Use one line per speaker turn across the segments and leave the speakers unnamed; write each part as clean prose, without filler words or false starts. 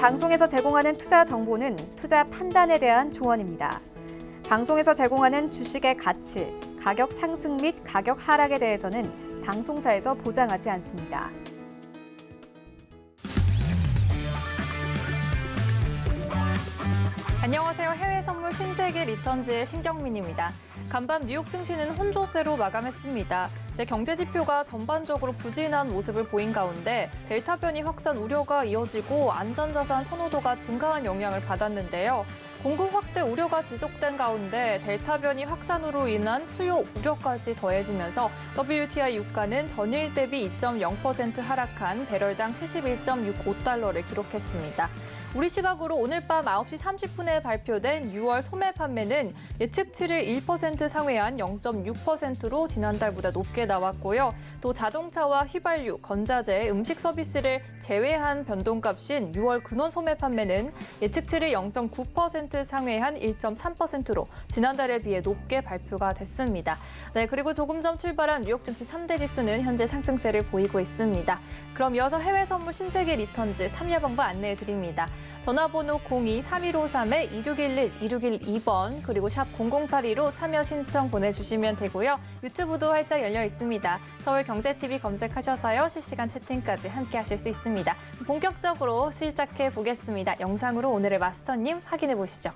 방송에서 제공하는 투자 정보는 투자 판단에 대한 조언입니다. 방송에서 제공하는 주식의 가치, 가격 상승 및 가격 하락에 대해서는 방송사에서 보장하지 않습니다.
안녕하세요. 해외 선물 신세계 리턴즈의 신경민입니다. 간밤 뉴욕 증시는 혼조세로 마감했습니다. 경제 지표가 전반적으로 부진한 모습을 보인 가운데 델타 변이 확산 우려가 이어지고 안전자산 선호도가 증가한 영향을 받았는데요. 공급 확대 우려가 지속된 가운데 델타 변이 확산으로 인한 수요 우려까지 더해지면서 WTI 유가는 전일 대비 2.0% 하락한 배럴당 71.65달러를 기록했습니다. 우리 시각으로 오늘 밤 9시 30분에 발표된 6월 소매 판매는 예측치를 1% 상회한 0.6%로 지난달보다 높게 나왔고요. 또 자동차와 휘발유, 건자재, 음식 서비스를 제외한 변동값인 6월 근원 소매 판매는 예측치를 0.9% 상회한 1.3%로 지난달에 비해 높게 발표가 됐습니다. 네, 그리고 조금 전 출발한 뉴욕 증시 3대 지수는 현재 상승세를 보이고 있습니다. 그럼 이어서 해외 선물 신세계 리턴즈 참여 방법 안내해 드립니다. 전화번호 02-3153-2611, 2612번 그리고 샵 0082로 참여 신청 보내주시면 되고요. 유튜브도 활짝 열려 있습니다. 서울경제TV 검색하셔서요. 실시간 채팅까지 함께 하실 수 있습니다. 본격적으로 시작해 보겠습니다. 영상으로 오늘의 마스터님 확인해 보시죠.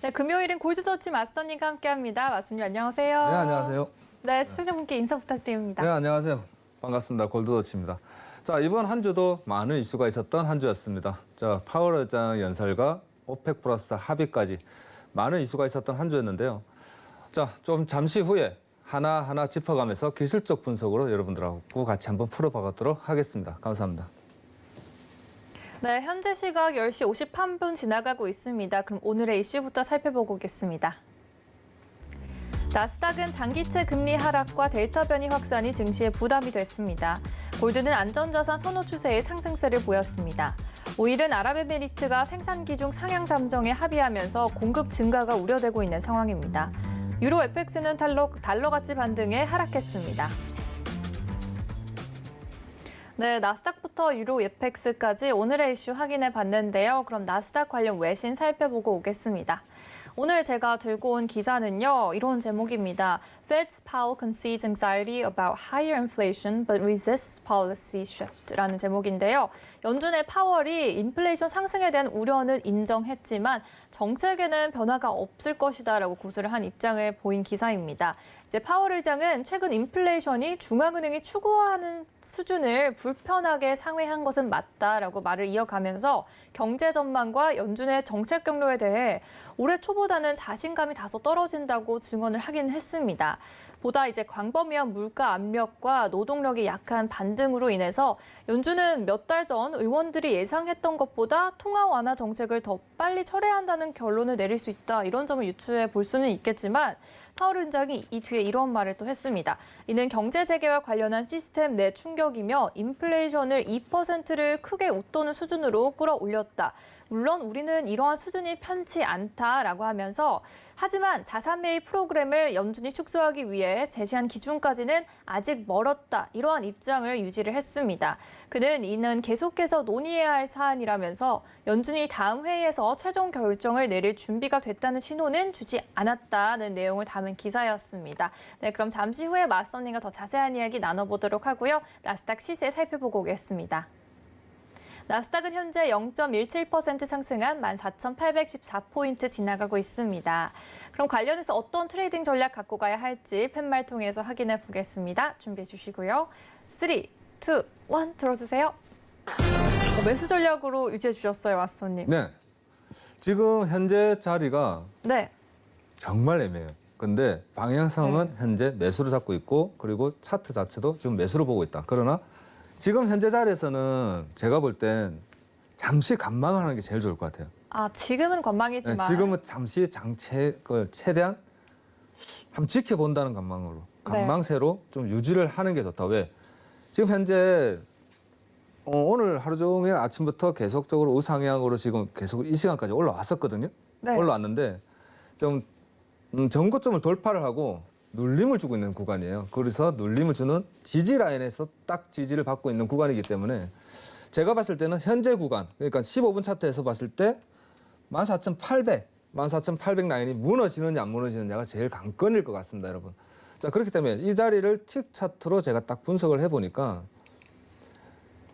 네, 금요일은 골드더치 마스터님과 함께합니다. 마스터님 안녕하세요.
네, 안녕하세요.
네, 시청자분께 인사 부탁드립니다.
네, 안녕하세요. 반갑습니다. 골드더치입니다. 자, 이번 한 주도 많은 이슈가 있었던 한 주였습니다. 자, 파월 의장 연설과 오펙 플러스 합의까지 많은 이슈가 있었던 한 주였는데요. 자, 좀 잠시 후에 하나하나 짚어가면서 기술적 분석으로 여러분들하고 같이 한번 풀어보도록 하겠습니다. 감사합니다.
네, 현재 시각 10시 51분 지나가고 있습니다. 그럼 오늘의 이슈부터 살펴보고 오겠습니다. 나스닥은 장기채 금리 하락과 델타 변이 확산이 증시에 부담이 됐습니다. 골드는 안전자산 선호 추세의 상승세를 보였습니다. 5일은 아랍에미리트가 생산 기준 상향 잠정에 합의하면서 공급 증가가 우려되고 있는 상황입니다. 유로 FX는 달러가치 반등에 하락했습니다. 네, 나스닥부터 유로 FX까지 오늘의 이슈 확인해 봤는데요. 그럼 나스닥 관련 외신 살펴보고 오겠습니다. 오늘 제가 들고 온 기사는요, 이런 제목입니다. Fed's Powell concedes anxiety about higher inflation but resists policy shift라는 제목인데요. 연준의 파월이 인플레이션 상승에 대한 우려는 인정했지만 정책에는 변화가 없을 것이다라고 고수를 한 입장을 보인 기사입니다. 이제 파월 의장은 최근 인플레이션이 중앙은행이 추구하는 수준을 불편하게 상회한 것은 맞다라고 말을 이어가면서 경제 전망과 연준의 정책 경로에 대해 올해 초보다는 자신감이 다소 떨어진다고 증언을 하긴 했습니다. 보다 이제 광범위한 물가 압력과 노동력이 약한 반등으로 인해서 연준은 몇 달 전 의원들이 예상했던 것보다 통화 완화 정책을 더 빨리 철회한다는 결론을 내릴 수 있다. 이런 점을 유추해 볼 수는 있겠지만 파월 의장이 이 뒤에 이런 말을 또 했습니다. 이는 경제 재개와 관련한 시스템 내 충격이며 인플레이션을 2%를 크게 웃도는 수준으로 끌어올렸다. 물론 우리는 이러한 수준이 편치 않다라고 하면서 하지만 자산 매입 프로그램을 연준이 축소하기 위해 제시한 기준까지는 아직 멀었다. 이러한 입장을 유지를 했습니다. 그는 이는 계속해서 논의해야 할 사안이라면서 연준이 다음 회의에서 최종 결정을 내릴 준비가 됐다는 신호는 주지 않았다는 내용을 담은 기사였습니다. 네, 그럼 잠시 후에 마스터님과 더 자세한 이야기 나눠보도록 하고요. 나스닥 시세 살펴보고 오겠습니다. 나스닥은 현재 0.17% 상승한 14,814포인트 지나가고 있습니다. 그럼 관련해서 어떤 트레이딩 전략 갖고 가야 할지 팻말 통해서 확인해 보겠습니다. 준비해 주시고요. 3, 2, 1 들어주세요. 매수 전략으로 유지해 주셨어요, 마스터님.
네. 지금 현재 자리가
네.
정말 애매해요. 근데 방향성은 현재 매수를 잡고 있고 그리고 차트 자체도 지금 매수를 보고 있다. 그러나 지금 현재 자리에서는 제가 볼 땐 잠시 관망을 하는 게 제일 좋을 것 같아요.
아, 지금은 관망이지만.
네, 지금은 잠시 최대한 한번 지켜본다는 관망으로, 관망세로 좀 유지를 하는 게 좋다. 왜? 지금 현재 오늘 하루 종일 아침부터 계속적으로 우상향으로 지금 계속 이 시간까지 올라왔었거든요.
네.
올라왔는데 좀 전고점을 돌파를 하고 눌림을 주고 있는 구간이에요. 그래서 눌림을 주는 지지 라인에서 딱 지지를 받고 있는 구간이기 때문에 제가 봤을 때는 현재 구간, 그러니까 15분 차트에서 봤을 때 14,800 라인이 무너지느냐 안 무너지느냐가 제일 관건일 것 같습니다, 여러분. 자, 그렇기 때문에 이 자리를 틱 차트로 제가 딱 분석을 해보니까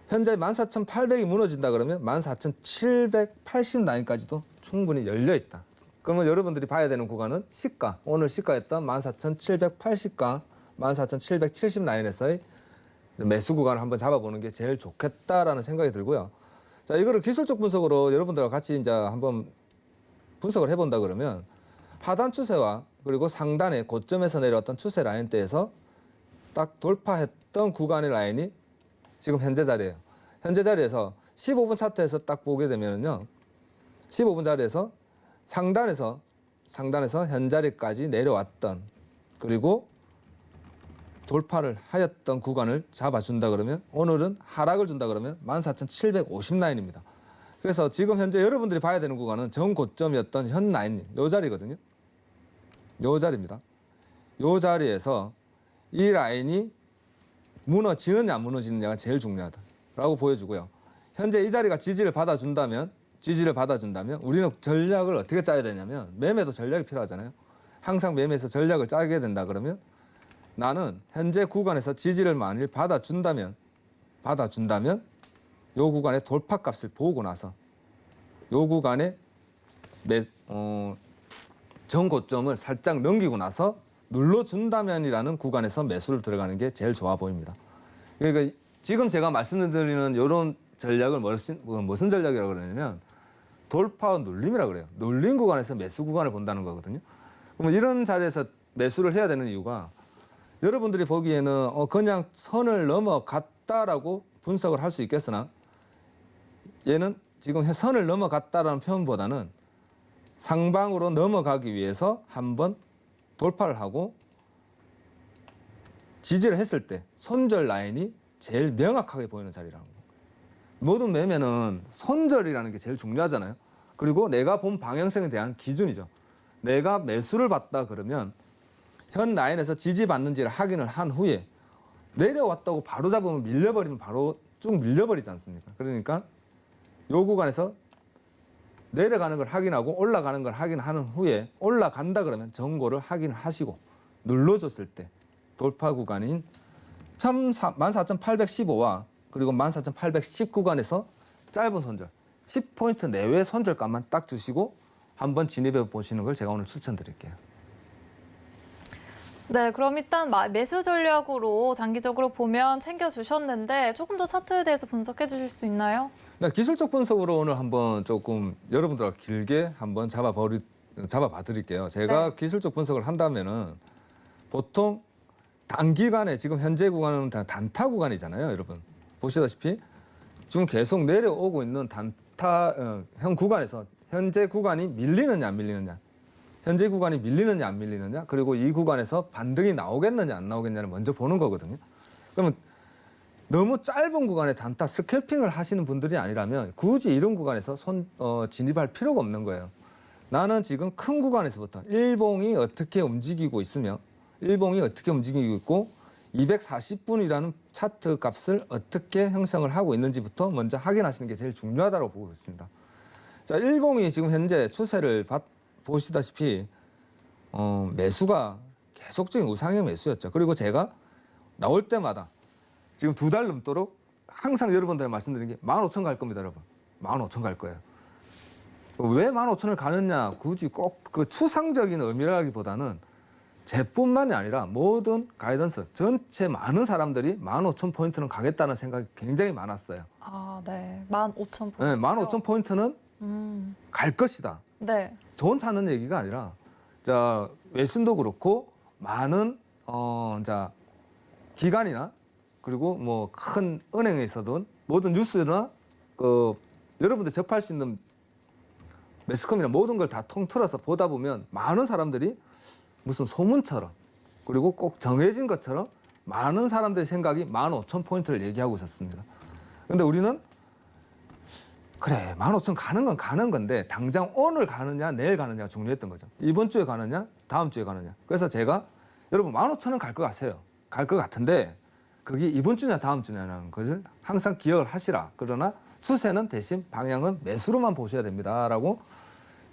현재 14,800이 무너진다 그러면 14,780 라인까지도 충분히 열려 있다. 그러면 여러분들이 봐야 되는 구간은 시가, 오늘 시가였던 14,780과 14,770 라인에서의 매수 구간을 한번 잡아보는 게 제일 좋겠다라는 생각이 들고요. 자, 이거를 기술적 분석으로 여러분들과 같이 이제 한번 분석을 해본다 그러면 하단 추세와 그리고 상단의 고점에서 내려왔던 추세 라인대에서 딱 돌파했던 구간의 라인이 지금 현재 자리예요. 현재 자리에서 15분 차트에서 딱 보게 되면요, 15분 자리에서 상단에서 현 자리까지 내려왔던 그리고 돌파를 하였던 구간을 잡아준다 그러면 오늘은 하락을 준다 그러면 14,750 라인입니다. 그래서 지금 현재 여러분들이 봐야 되는 구간은 전고점이었던 현 라인, 요 자리거든요. 요 자리입니다. 요 자리에서 이 라인이 무너지느냐 안 무너지느냐가 제일 중요하다라고 보여주고요. 현재 이 자리가 지지를 받아준다면 우리는 전략을 어떻게 짜야 되냐면 되냐면 전략이 필요하잖아요. 항상 매매에서 전략을 짜게 된다 그러면 나는 현재 구간에서 지지를 만일 받아준다면 요 구간의 돌파값을 보고 나서 요 구간의 전고점을 살짝 넘기고 나서 눌러준다면이라는 구간에서 매수를 들어가는 게 제일 좋아 보입니다. 그러니까 지금 제가 말씀드리는 이런 전략을 무슨 전략이라고 그러냐면 돌파와 눌림이라고 그래요. 눌림 구간에서 매수 구간을 본다는 거거든요. 그러면 이런 자리에서 매수를 해야 되는 이유가 여러분들이 보기에는 그냥 선을 넘어갔다라고 분석을 할 수 있겠으나 얘는 지금 선을 넘어갔다라는 표현보다는 상방으로 넘어가기 위해서 한번 돌파를 하고 지지를 했을 때 손절 라인이 제일 명확하게 보이는 자리라는 거예요. 모든 매매는 손절이라는 게 제일 중요하잖아요. 그리고 내가 본 방향성에 대한 기준이죠. 내가 매수를 받다 그러면 현 라인에서 지지받는지를 확인을 한 후에 내려왔다고 바로 잡으면 밀려버리면 바로 쭉 밀려버리지 않습니까? 그러니까 요 구간에서 내려가는 걸 확인하고 올라가는 걸 확인하는 후에 올라간다 그러면 전고를 확인하시고 눌러줬을 때 돌파 구간인 14,815와 그리고 14,810 구간에서 짧은 손절 10포인트 내외 손절값만 딱 주시고 한번 진입해 보시는 걸 제가 오늘 추천드릴게요.
네, 그럼 일단 매수 전략으로 장기적으로 보면 챙겨주셨는데 조금 더 차트에 대해서 분석해 주실 수 있나요?
네, 기술적 분석으로 오늘 한번 조금 여러분들과 길게 한번 잡아봐 드릴게요. 제가
네.
기술적 분석을 한다면은 보통 단기간에 지금 현재 구간은 다 단타 구간이잖아요, 여러분. 보시다시피 지금 계속 내려오고 있는 현 구간에서 현재 구간이 밀리느냐 안 밀리느냐, 현재 구간이 밀리느냐 안 밀리느냐, 그리고 이 구간에서 반등이 나오겠느냐 안 나오겠냐를 먼저 보는 거거든요. 그러면 너무 짧은 구간에 단타 스캘핑을 하시는 분들이 아니라면 굳이 이런 구간에서 진입할 필요가 없는 거예요. 나는 지금 큰 구간에서부터 일봉이 어떻게 움직이고 있으며 일봉이 어떻게 움직이고 있고 240분이라는 차트 값을 어떻게 형성을 하고 있는지부터 먼저 확인하시는 게 제일 중요하다고 보고 있습니다. 자, 일봉이 지금 현재 추세를 보시다시피 매수가 계속적인 우상향 매수였죠. 그리고 제가 나올 때마다 지금 2달 넘도록 항상 여러분들 말씀드린 게 15,000 갈 겁니다, 여러분. 15,000 갈 거예요. 왜 15,000을 가느냐, 굳이 꼭 그 추상적인 의미라기보다는 제뿐만이 아니라 모든 가이던스 전체 많은 사람들이 15,000포인트는 가겠다는 생각이 굉장히 많았어요.
아, 네. 15,000포인트.
네, 15,000포인트는 갈 것이다.
네.
저 혼자 하는 얘기가 아니라 자, 외신도 그렇고 많은 기관이나 그리고 뭐 큰 은행에 있어도 모든 뉴스나 여러분들 접할 수 있는 매스컴이나 모든 걸 다 통틀어서 보다 보면 많은 사람들이 무슨 소문처럼 그리고 꼭 정해진 것처럼 많은 사람들의 생각이 15,000포인트를 얘기하고 있었습니다. 근데 우리는 그래 15,000 가는 건 가는 건데 당장 오늘 가느냐 내일 가느냐가 중요했던 거죠. 이번 주에 가느냐 다음 주에 가느냐. 그래서 제가 여러분 15,000원 갈 것 같아요. 갈 것 같은데 그게 이번 주냐 다음 주냐라는 것을 항상 기억을 하시라. 그러나 추세는 대신 방향은 매수로만 보셔야 됩니다라고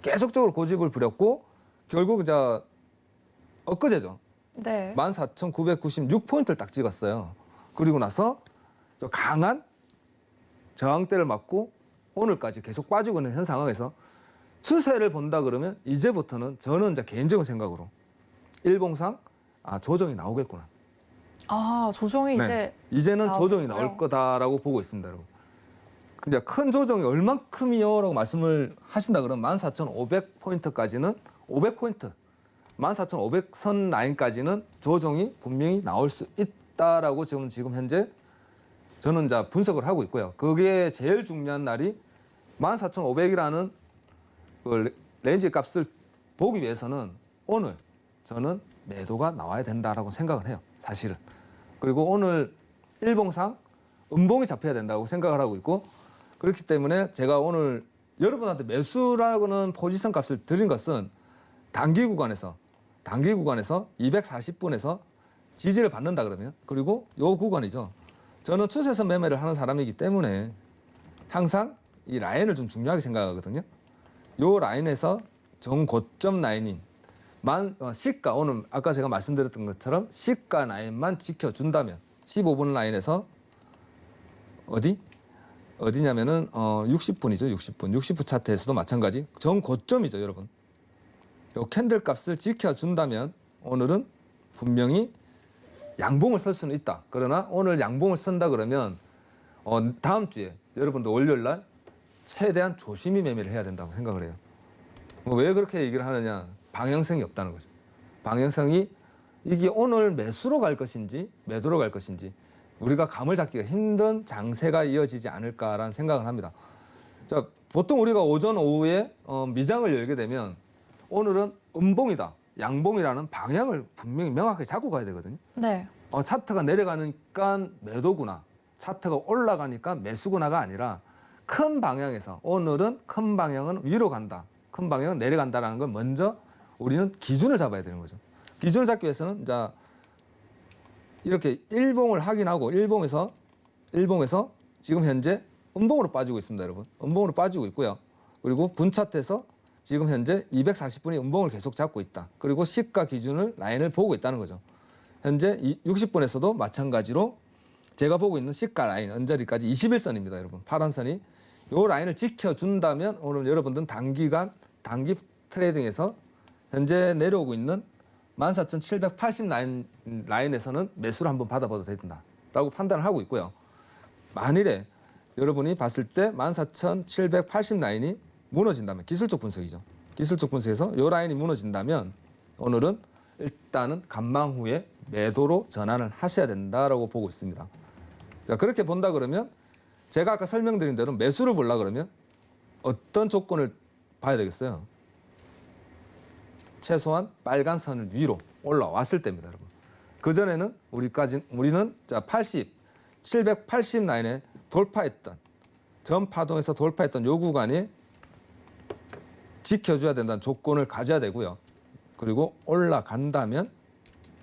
계속적으로 고집을 부렸고 결국 이제 엊그제죠.
네.
14,996포인트를 딱 찍었어요. 그리고 나서 저 강한 저항대를 맞고 오늘까지 계속 빠지고 있는 현 상황에서 추세를 본다 그러면 이제부터는 저는 이제 개인적인 생각으로 일봉상 조정이 나오겠구나.
아, 조정이
네. 이제는 조정이
나오겠고요.
나올 거다라고 보고 있습니다, 여러분. 근데 큰 조정이 얼만큼이요라고 말씀을 하신다 그러면 14,500포인트까지는 500포인트, 14,500선 라인까지는 조정이 분명히 나올 수 있다라고 지금 현재 저는 이제 분석을 하고 있고요. 그게 제일 중요한 날이 14,500이라는 그 레인지 값을 보기 위해서는 오늘 저는 매도가 나와야 된다라고 생각을 해요. 사실은. 그리고 오늘 일봉상 음봉이 잡혀야 된다고 생각을 하고 있고 그렇기 때문에 제가 오늘 여러분한테 매수라고는 포지션 값을 드린 것은 단기 구간에서 240분에서 지지를 받는다 그러면 그리고 요 구간이죠. 저는 추세선 매매를 하는 사람이기 때문에 항상 이 라인을 좀 중요하게 생각하거든요. 요 라인에서 정고점 라인인 시가 오늘 아까 제가 말씀드렸던 것처럼 시가 라인만 지켜준다면 15분 라인에서 어디냐면은 60분이죠. 60분 차트에서도 마찬가지 정고점이죠, 여러분. 요 캔들 값을 지켜준다면 오늘은 분명히 양봉을 설 수는 있다. 그러나 오늘 양봉을 선다 그러면 다음 주에 여러분도 월요일 날 최대한 조심히 매매를 해야 된다고 생각을 해요. 왜 그렇게 얘기를 하느냐? 방향성이 없다는 거죠. 방향성이 이게 오늘 매수로 갈 것인지 매도로 갈 것인지 우리가 감을 잡기가 힘든 장세가 이어지지 않을까라는 생각을 합니다. 자, 보통 우리가 오전 오후에 미장을 열게 되면 오늘은 음봉이다, 양봉이라는 방향을 분명히 명확하게 잡고 가야 되거든요.
네.
차트가 내려가니까 매도구나, 차트가 올라가니까 매수구나가 아니라 큰 방향에서 오늘은 큰 방향은 위로 간다, 큰 방향은 내려간다라는 걸 먼저 우리는 기준을 잡아야 되는 거죠. 기준을 잡기 위해서는 이제 이렇게 일봉을 확인하고 일봉에서 지금 현재 음봉으로 빠지고 있습니다, 여러분. 음봉으로 빠지고 있고요. 그리고 분차트에서 지금 현재 240분이 음봉을 계속 잡고 있다. 그리고 시가 기준을 라인을 보고 있다는 거죠. 현재 60분에서도 마찬가지로 제가 보고 있는 시가 라인 언저리까지 21선입니다, 여러분. 파란 선이 이 라인을 지켜준다면 오늘 여러분들은 단기 트레이딩에서 현재 내려오고 있는 14,780 라인에서는 매수를 한번 받아봐도 된다라고 판단을 하고 있고요. 만일에 여러분이 봤을 때 14,780 라인이 무너진다면 기술적 분석이죠. 기술적 분석에서 이 라인이 무너진다면 오늘은 일단은 간망 후에 매도로 전환을 하셔야 된다라고 보고 있습니다. 자, 그렇게 본다 그러면 제가 아까 설명드린 대로 매수를 보려 그러면 어떤 조건을 봐야 되겠어요? 최소한 빨간 선을 위로 올라왔을 때입니다, 여러분. 그 전에는 우리는 780 라인에 돌파했던 전 파동에서 돌파했던 요 구간이 지켜줘야 된다는 조건을 가져야 되고요. 그리고 올라간다면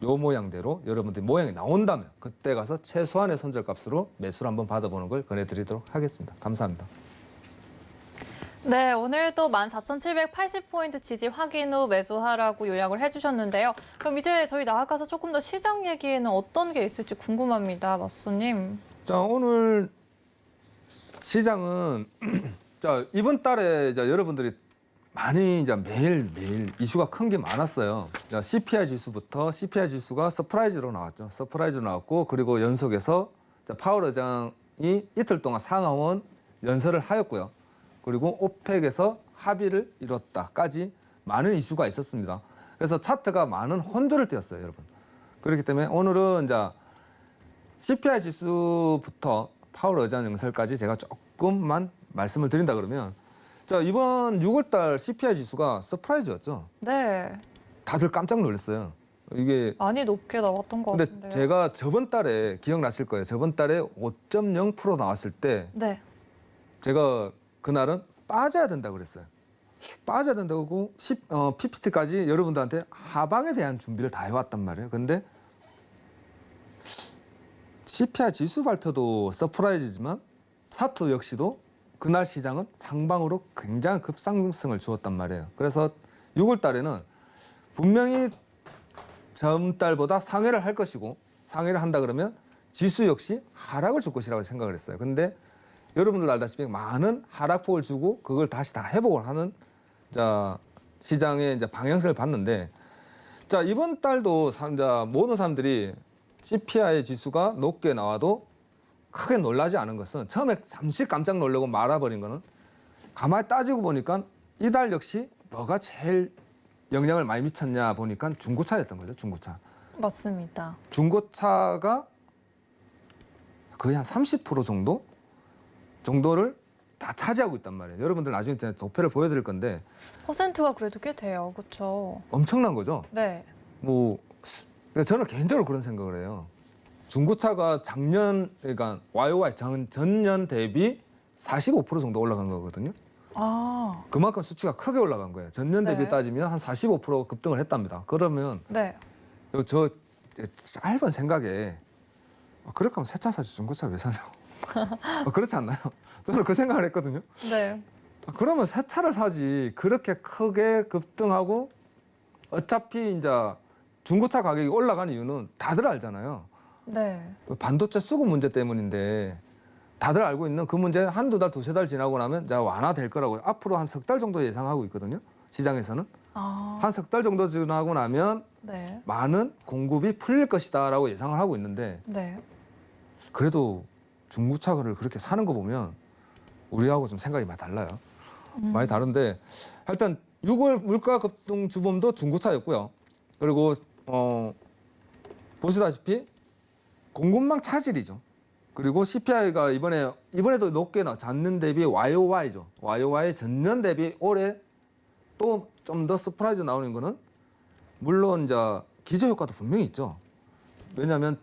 요 모양대로 여러분들이 모양이 나온다면 그때 가서 최소한의 손절값으로 매수를 한번 받아보는 걸 권해드리도록 하겠습니다. 감사합니다.
네, 오늘도 14,780포인트 지지 확인 후 매수하라고 요약을 해주셨는데요. 그럼 이제 저희 나아가서 조금 더 시장 얘기에는 어떤 게 있을지 궁금합니다, 마수님.
자, 오늘 시장은 자, 이번 달에 여러분들이 많이 매일 이슈가 큰 게 많았어요. CPI 지수부터 CPI 지수가 서프라이즈로 나왔죠. 서프라이즈로 나왔고 그리고 연속해서 파월 의장이 이틀 동안 상하원 연설을 하였고요. 그리고 오펙에서 합의를 이뤘다까지 많은 이슈가 있었습니다. 그래서 차트가 많은 혼조를 띄었어요, 여러분. 그렇기 때문에 오늘은 CPI 지수부터 파월 의장 연설까지 제가 조금만 말씀을 드린다 그러면 이번 6월달 CPI 지수가 서프라이즈였죠.
네.
다들 깜짝 놀랐어요. 이게
많이 높게 나왔던 것
근데
같은데요.
제가 저번 달에 기억나실 거예요. 저번 달에 5.0% 나왔을 때
네.
제가 그날은 빠져야 된다고 그랬어요. 빠져야 된다고 PPT까지 여러분들한테 하방에 대한 준비를 다 해왔단 말이에요. 근데 CPI 지수 발표도 서프라이즈지만 차트 역시도 그날 시장은 상방으로 굉장히 급상승을 주었단 말이에요. 그래서 6월 달에는 분명히 전달보다 상회를 할 것이고 상회를 한다 그러면 지수 역시 하락을 줄 것이라고 생각을 했어요. 근데 여러분들 알다시피 많은 하락폭을 주고 그걸 다시 다 회복을 하는 시장의 방향성을 봤는데 이번 달도 모든 사람들이 CPI 지수가 높게 나와도 크게 놀라지 않은 것은 처음에 잠시 깜짝 놀라고 말아버린 거는 가만히 따지고 보니까 이달 역시 뭐가 제일 영향을 많이 미쳤냐 보니까 중고차였던 거죠. 중고차.
맞습니다.
중고차가 거의 한 30% 정도를 다 차지하고 있단 말이에요. 여러분들 나중에 도표를 보여드릴 건데
퍼센트가 그래도 꽤 돼요. 그렇죠?
엄청난 거죠.
네.
그러니까 저는 개인적으로 그런 생각을 해요. 중고차가 그러니까 YOY 전년 대비 45% 정도 올라간 거거든요.
아,
그만큼 수치가 크게 올라간 거예요. 전년 대비
네.
따지면 한 45% 급등을 했답니다. 그러면
네.
저 짧은 생각에 그럴 거면 새 차 사지 중고차 왜 사냐고. 그렇지 않나요? 저는 그 생각을 했거든요.
네.
그러면 새 차를 사지 그렇게 크게 급등하고 어차피 이제 중고차 가격이 올라가는 이유는 다들 알잖아요.
네.
반도체 수급 문제 때문인데 다들 알고 있는 그 문제 한두 달, 두세 달 지나고 나면 이제 완화될 거라고 앞으로 한 석 달 정도 예상하고 있거든요. 시장에서는.
아,
한 석 달 정도 지나고 나면
네. 많은
많은 공급이 풀릴 것이다라고 예상을 하고 있는데
네.
그래도 중고차를 그렇게 사는 거 보면 우리하고 좀 생각이 많이 달라요. 많이 다른데 하여튼 6월 물가 급등 주범도 중고차였고요. 그리고 보시다시피 공급망 차질이죠. 그리고 CPI가 이번에도 높게 전년 대비 YOY죠. YOY 전년 대비 올해 또 좀 더 서프라이즈 나오는 거는 물론 이제 기저 효과도 분명히 있죠. 왜냐하면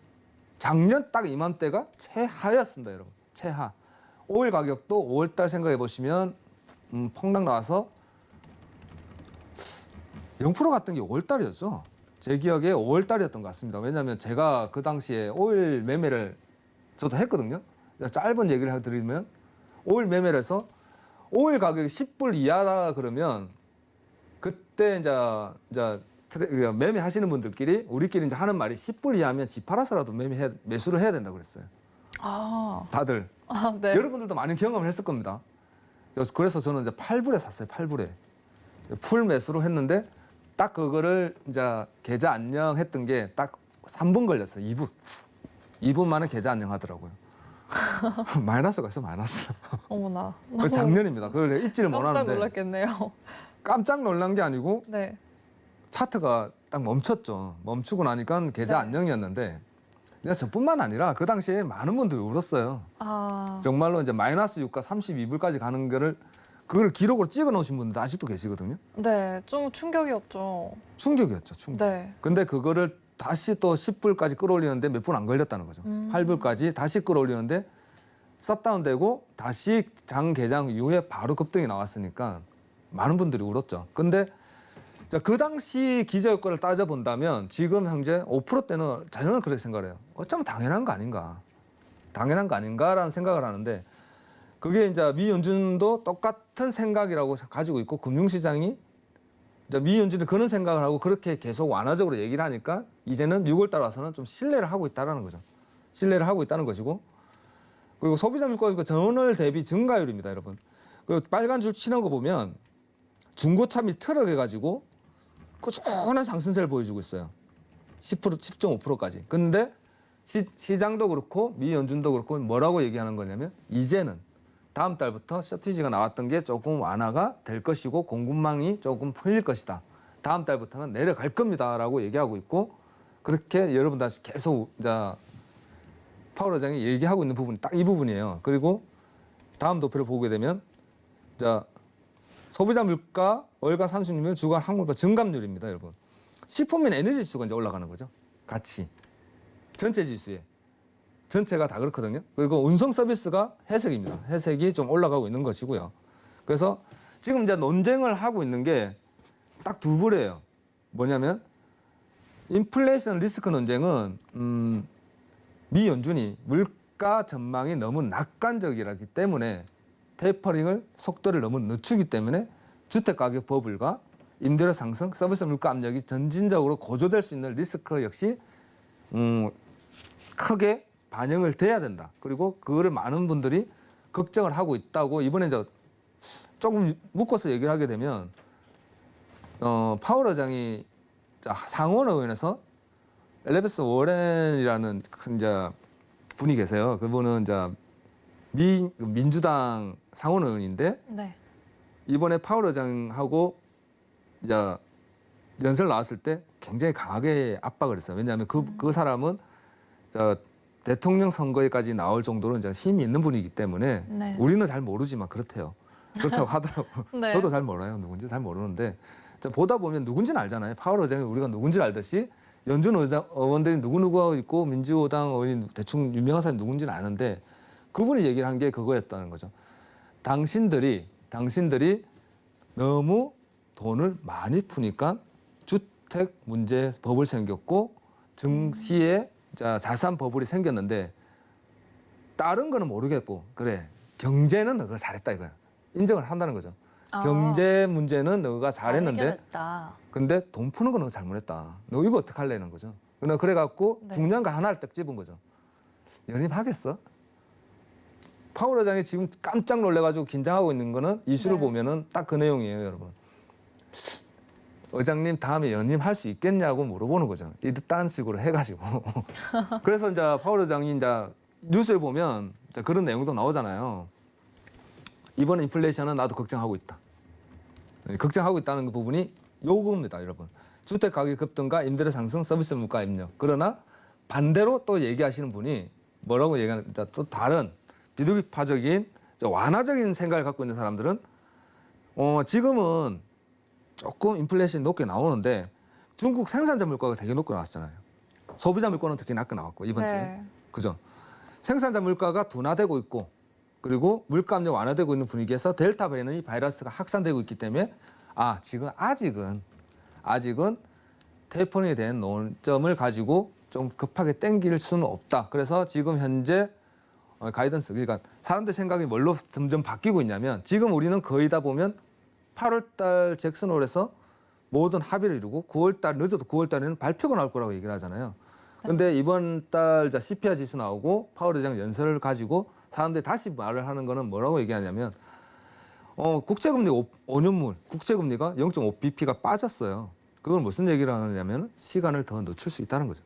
작년 딱 이맘때가 최하였습니다, 여러분. 최하. 오일 가격도 5월달 생각해 보시면 폭락 나와서 0% 갔던 게 5월달이었죠. 제 기억에 5월달이었던 것 같습니다. 왜냐하면 제가 그 당시에 오일 매매를 저도 했거든요. 짧은 얘기를 해드리면 오일 매매를 해서 오일 가격이 10불 이하라 그러면 그때 매매하시는 분들끼리 우리끼리 이제 하는 말이 10불 이하면 집 팔아서라도 매수를 해야 된다고 그랬어요.
아,
다들.
네.
여러분들도 많은 경험을 했을 겁니다. 그래서 저는 이제 8불에 샀어요. 8불에. 풀 매수로 했는데 딱 그거를 이제 계좌 안녕했던 게 딱 3분 걸렸어요. 2분. 2분 만에 계좌 안녕하더라고요. 마이너스가 있어, 마이너스.
어머나.
그 작년입니다. 그걸 잊지를
깜짝
못하는데
놀랐겠네요.
깜짝 놀란 게 아니고
네.
차트가 딱 멈췄죠. 멈추고 나니까 계좌
네.
안녕이었는데 저뿐만 아니라 그 당시에 많은 분들이 울었어요.
아,
정말로 이제 마이너스 유가 32불까지 가는 거를 그걸 기록으로 찍어 놓으신 분들 아직도 계시거든요.
네. 좀 충격이었죠.
충격이었죠, 충격.
네.
근데 그거를 다시 또 10불까지 끌어올리는데 몇 분 안 걸렸다는 거죠. 8불까지 다시 끌어올리는데 셧다운되고 다시 장 개장 이후에 바로 급등이 나왔으니까 많은 분들이 울었죠. 근데 그 당시 기저효과를 따져본다면 지금 현재 5%대는 저는 그렇게 생각해요. 어쩌면 당연한 거 아닌가. 당연한 거 아닌가라는 생각을 하는데 그게 이제 미 연준도 똑같은 생각이라고 가지고 있고 금융시장이 이제 미 연준이 그런 생각을 하고 그렇게 계속 완화적으로 얘기를 하니까 이제는 6월 달 와서는 좀 신뢰를 하고 있다는 거죠. 신뢰를 하고 있다는 것이고 그리고 소비자 물가 전월 대비 증가율입니다, 여러분. 그리고 빨간 줄 치는 거 보면 중고차 및 트럭 해가지고 꾸준한 상승세를 보여주고 있어요. 10%, 10.5%까지. 근데 시장도 그렇고 미 연준도 그렇고 뭐라고 얘기하는 거냐면 이제는 다음 달부터 셔티지가 나왔던 게 조금 완화가 될 것이고 공급망이 조금 풀릴 것이다. 다음 달부터는 내려갈 겁니다라고 얘기하고 있고 그렇게 여러분 다시 계속 파월 의장이 얘기하고 있는 부분이 딱 이 부분이에요. 그리고 다음 도표를 보게 되면 소비자 물가 월가 36일 주간 항공물가 증감률입니다, 여러분. 식품인 에너지 지수가 이제 올라가는 거죠. 같이 전체 지수에 전체가 다 그렇거든요. 그리고 운송 서비스가 해석입니다. 해석이 좀 올라가고 있는 것이고요. 그래서 지금 이제 논쟁을 하고 있는 게 딱 두 부류예요. 뭐냐면 인플레이션 리스크 논쟁은 미 연준이 물가 전망이 너무 낙관적이라기 때문에 테이퍼링을 속도를 너무 늦추기 때문에 주택가격 버블과 임대료 상승, 서비스 물가 압력이 점진적으로 고조될 수 있는 리스크 역시 크게 반영을 돼야 된다. 그리고 그거를 많은 분들이 걱정을 하고 있다고 이번에 이제 조금 묶어서 얘기를 하게 되면 파월 의장이 상원 의원에서 엘리베스 워렌이라는 이제 분이 계세요. 그분은 이제 민주당 상원 의원인데
네.
이번에 파월 의장하고 이제 연설 나왔을 때 굉장히 강하게 압박을 했어요. 왜냐하면 그 사람은 대통령 선거에까지 나올 정도로 이제 힘이 있는 분이기 때문에
네.
우리는 잘 모르지만 그렇대요. 그렇다고 하더라고요.
네.
저도 잘 몰라요. 누군지 잘 모르는데 보다 보면 누군지는 알잖아요. 파월 의장이 우리가 누군지를 알듯이 연준 의원들이 누구누구가 있고 민주당 의원이 대충 유명한 사람이 누군지는 아는데 그분이 얘기를 한 게 그거였다는 거죠. 당신들이 너무 돈을 많이 푸니까 주택 문제 버블 생겼고 증시에 자산 버블이 생겼는데 다른 거는 모르겠고 그래 경제는 너가 잘했다 이거야. 인정을 한다는 거죠. 경제 문제는 너가 잘했는데
해결했다.
근데 돈 푸는 건 너가 잘못했다. 너 이거 어떻게 할래는 거죠. 그래갖고
네.
중요한 거 하나를 딱 집은 거죠. 연임하겠어? 파월 의장이 지금 깜짝 놀래가지고 긴장하고 있는 거는 이슈를
네.
보면은 딱 그 내용이에요, 여러분. 의장님 다음에 연임할 수 있겠냐고 물어보는 거죠. 이딴 식으로 해가지고. 그래서 이제 파월 의장이 이제 뉴스에 보면 이제 그런 내용도 나오잖아요. 이번 인플레이션은 나도 걱정하고 있다. 걱정하고 있다는 그 부분이 요겁니다, 여러분. 주택 가격 급등과 임대료 상승, 서비스 물가 압력. 그러나 반대로 또 얘기하시는 분이 뭐라고 얘기하는지 또 다른 비둘기파적인 완화적인 생각을 갖고 있는 사람들은 지금은 조금 인플레이션이 높게 나오는데 중국 생산자 물가가 되게 높게 나왔잖아요. 소비자 물가는 특히 낮게 나왔고 이번 주에. 그죠? 생산자 물가가 둔화되고 있고 그리고 물가 압력 완화되고 있는 분위기에서 델타 변이 바이러스가 확산되고 있기 때문에 지금 아직은 테이퍼링에 대한 논점을 가지고 좀 급하게 땡길 수는 없다. 그래서 지금 현재 가이던스 그러니까 사람들 생각이 뭘로 점점 바뀌고 있냐면 지금 우리는 거의 다 보면 8월달 잭슨홀에서 모든 합의를 이루고 9월달 늦어도 9월달에는 발표가 나올 거라고 얘기를 하잖아요. 근데 이번 달 CPI 지수 나오고 파월 의장 연설을 가지고 사람들이 다시 말을 하는 거는 뭐라고 얘기하냐면 국채금리 5년물 국채금리가 0.5bp가 빠졌어요. 그건 무슨 얘기를 하냐면 시간을 더 늦출 수 있다는 거죠.